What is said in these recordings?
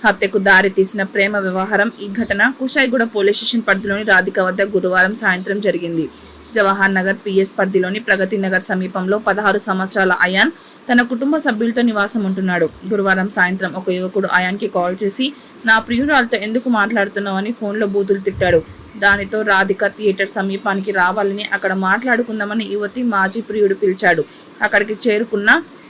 హత్యకు దారి తీసిన ప్రేమ వ్యవహారం. ఈ ఘటన కుషాయిగూడ పోలీస్ స్టేషన్ పరిధిలోని రాధిక వద్ద గురువారం సాయంత్రం జరిగింది. జవహర్ నగర్ పిఎస్ పరిధిలోని ప్రగతి నగర్ సమీపంలో 16 సంవత్సరాల అయాన్ తన కుటుంబ సభ్యులతో నివాసం ఉంటున్నాడు. గురువారం సాయంత్రం ఒక యువకుడు అయాన్కి కాల్ చేసి నా ప్రియురాలతో ఎందుకు మాట్లాడుతున్నావని ఫోన్లో బూతులు తిట్టాడు. దానితో రాధిక థియేటర్ సమీపానికి రావాలని, అక్కడ మాట్లాడుకుందామని యువతి మాజీ ప్రియుడు పిలిచాడు. అక్కడికి చేరుకున్న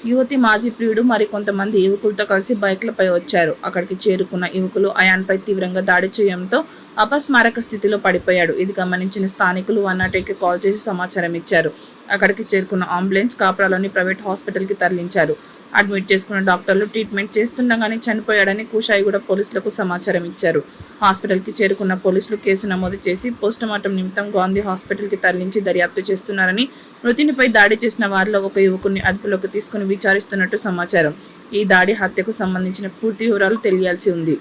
యువతి మాజీ ప్రియుడు మరికొంతమంది యువకులతో కలిసి బైక్లపై వచ్చారు. అక్కడికి చేరుకున్న యువకులు అయాన్పై తీవ్రంగా దాడి చేయడంతో అపస్మారక స్థితిలో పడిపోయాడు. ఇది గమనించిన స్థానికులు 108కి కాల్ చేసి సమాచారం ఇచ్చారు. అక్కడికి చేరుకున్న అంబులెన్స్ కాప్రాలోని ప్రైవేట్ హాస్పిటల్కి తరలించారు. అడ్మిట్ చేసుకున్న డాక్టర్లు ట్రీట్మెంట్ చేస్తుండగానే చనిపోయాడని కుషాయిగూడ పోలీసులకు సమాచారం ఇచ్చారు. హాస్పిటల్కి చేరుకున్న పోలీసులు కేసు నమోదు చేసి పోస్టుమార్టం నిమిత్తం గాంధీ హాస్పిటల్కి తరలించి దర్యాప్తు చేస్తున్నారని, మృతునిపై దాడి చేసిన వారిలో ఒక యువకుడిని అదుపులోకి తీసుకుని విచారిస్తున్నట్టు సమాచారం. ఈ దాడి హత్యకు సంబంధించిన పూర్తి వివరాలు తెలియాల్సి ఉంది.